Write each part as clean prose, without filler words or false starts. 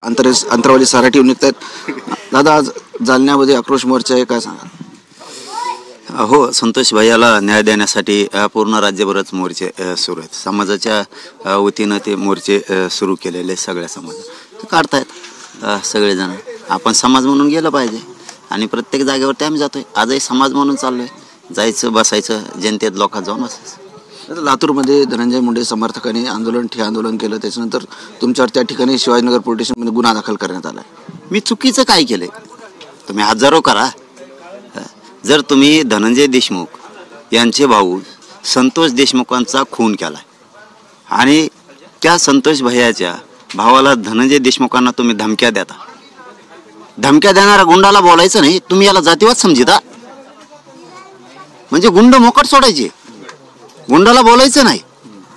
अंतरवाली सराठी येऊन निघत आहेत. दादा, आज जालन्यामध्ये आक्रोश मोर्चा आहे, काय सांगा? हो, संतोष भैयाला न्याय देण्यासाठी पूर्ण राज्यभरच मोर्चे सुरू आहेत. समाजाच्या वतीनं ते मोर्चे सुरू केलेले सगळ्या समाज काढतायत सगळेजण. आपण समाज म्हणून गेलं पाहिजे आणि प्रत्येक जागेवरती आम्ही जातोय. आजही समाज म्हणून चाललोय, जायचं बसायचं, जनतेत लोकांत जाऊन बसायचं. लातूरमध्ये धनंजय मुंडे समर्थकांनी ठिय्या आंदोलन केलं, त्याच्यानंतर तुमच्यावर त्या ठिकाणी शिवाजीनगर पोलीस स्टेशनमध्ये गुन्हा दाखल करण्यात आला. मी चुकीचं काय केलंय? तुम्ही हजारो करा. जर तुम्ही धनंजय देशमुख यांचे भाऊ संतोष देशमुखांचा खून केलाय आणि त्या संतोष भैयाच्या भावाला धनंजय देशमुखांना तुम्ही धमक्या देता, धमक्या देणाऱ्या गुंडाला बोलायचं नाही, तुम्ही याला जातीवाद समजिता. म्हणजे गुंड मोकट सोडायचे, गुंडाला बोलायचं नाही.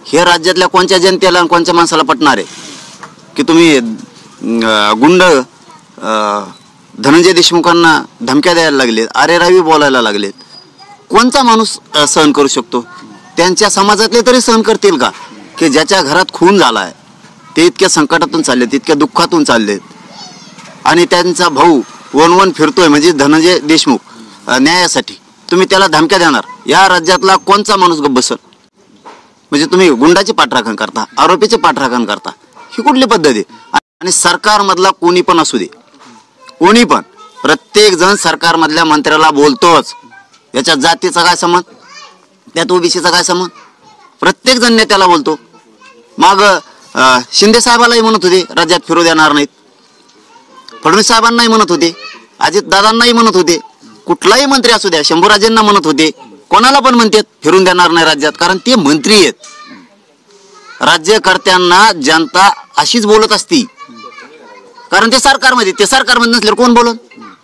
हे राज्यातल्या कोणत्या जनतेला आणि कोणत्या माणसाला पटणार आहे की तुम्ही गुंड धनंजय देशमुखांना धमक्या द्यायला लागलेत, अरे रावी बोलायला लागलेत? कोणता माणूस सहन करू शकतो? त्यांच्या समाजातले तरी सहन करतील का की ज्याच्या घरात खून झाला आहे, ते इतक्या संकटातून चाललेत, इतक्या दुःखातून चाललेत आणि त्यांचा भाऊ वन फिरतोय म्हणजे धनंजय देशमुख न्यायासाठी, तुम्ही त्याला धमक्या देणार? या राज्यातला कोणता माणूस गप्प बसल? म्हणजे तुम्ही गुंडाची पाठराखण करता, आरोपीचे पाठराखण करता, ही कुठली पद्धत आहे? आणि सरकारमधला कोणी पण असू दे, कोणी पण, प्रत्येक जण सरकारमधल्या मंत्र्याला बोलतोच. याच्यात जातीचा काय संबंध, त्यात ओबीसीचा काय संबंध? प्रत्येक जण नेत्याला बोलतो. मग शिंदे साहेबालाही म्हणत होते राज्यात फिरू देणार नाहीत, फडणवीस साहेबांनाही म्हणत होते, अजित दादांनाही म्हणत होते, कुठलाही मंत्री असू द्या, शंभूराजेंना म्हणत होते, कोणाला पण म्हणतात फिरून देणार नाही राज्यात, कारण ते मंत्री आहेत. राज्यकर्त्यांना जनता अशीच बोलत असती, कारण ते सरकारमध्ये नसल्यावर कोण बोलन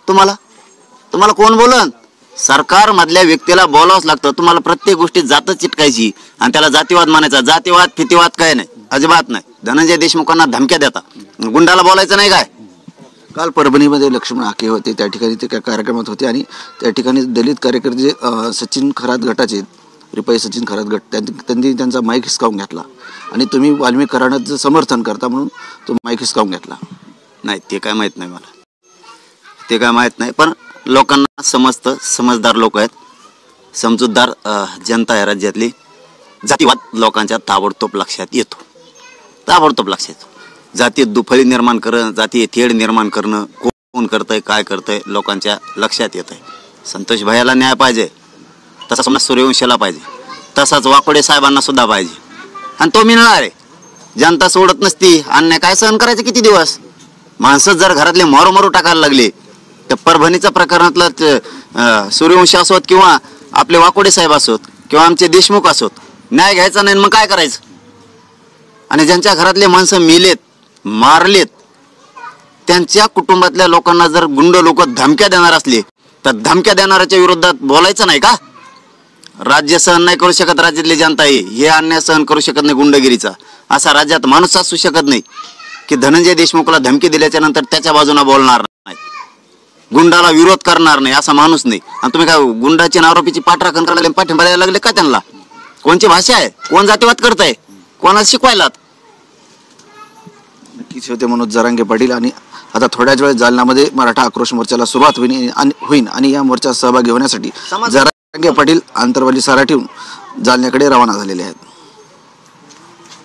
तुम्हाला कोण बोलन? सरकारमधल्या व्यक्तीला बोलावंच लागतं. तुम्हाला प्रत्येक गोष्टी जातच चिटकायची आणि त्याला जातीवाद मानायचा. जातीवाद फितीवाद काय नाही, अजिबात नाही. धनंजय देशमुखांना धमक्या देता, गुंडाला बोलायचं नाही काय? काल परभणीमध्ये लक्ष्मण हाके होते, त्या ठिकाणी ते कार्यक्रमात होते आणि त्या ठिकाणी दलित कार्यकर्ते सचिन खरात गटाचे रिपाई सचिन खरात गट, त्यांनी त्यांचा माईक हिसकावून घेतला आणि तुम्ही वाल्मिक कराडाचं समर्थन करता म्हणून तो माईक हिसकावून घेतला. नाही, ते काय माहीत नाही मला, ते काय माहीत नाही. पण लोकांना समजतं, समजदार लोक आहेत, समजूतदार जनता आहे राज्यातली. जातीवाद लोकांच्या ताबडतोब लक्षात येतो, ताबडतोब लक्षात येतो. जातीय दुफळी निर्माण करणं, जातीय तेढ निर्माण करणं, कोण करतंय काय करतंय लोकांच्या लक्षात येत आहे. संतोष भैयाला न्याय पाहिजे, तसा समाज सूर्यवंशीला पाहिजे, तसाच वाकोडे साहेबांना सुद्धा पाहिजे आणि तो मिळणार आहे. जनता सोडत नसती. अन्याय काय सहन करायचं किती दिवस? माणसं जर घरातले मारू टाकायला लागले तर परभणीच्या प्रकरणातलं सूर्यवंशी असोत किंवा आपले वाकोडे साहेब असोत किंवा आमचे देशमुख असोत, न्याय घ्यायचा नाही मग काय करायचं? आणि ज्यांच्या घरातले माणसं मेलेत, मारलेत, त्यांच्या कुटुंबातल्या लोकांना जर गुंड लोक धमक्या देणार असले तर धमक्या देणाऱ्याच्या विरोधात बोलायचं नाही का? राज्य सहन नाही करू शकत, राज्यातली जनता हे अन्याय सहन करू शकत नाही गुंडगिरीचा. असा राज्यात माणूस असू शकत नाही की धनंजय देशमुखला धमकी दिल्याच्या नंतर त्याच्या बाजूने बोलणार नाही, गुंडाला विरोध करणार नाही, असा माणूस नाही. आणि तुम्ही काय गुंडाची आरोपीची पाठराखण करायला पाठिंबा द्यायला लागले का त्यांना? कोणची भाषा आहे? कोण जातीवाद करताय? कोणाला शिकवायलात? नक्कीच होते मनोज जरांगे पाटील. आणि आता थोड्याच वेळात जालन्यामध्ये मराठा आक्रोश मोर्चाला सुरुवात होईल आणि या मोर्चात सहभागी होण्यासाठी जरांगे पाटील अंतरवाली सराठीहून जालन्याकडे रवाना झालेले आहेत.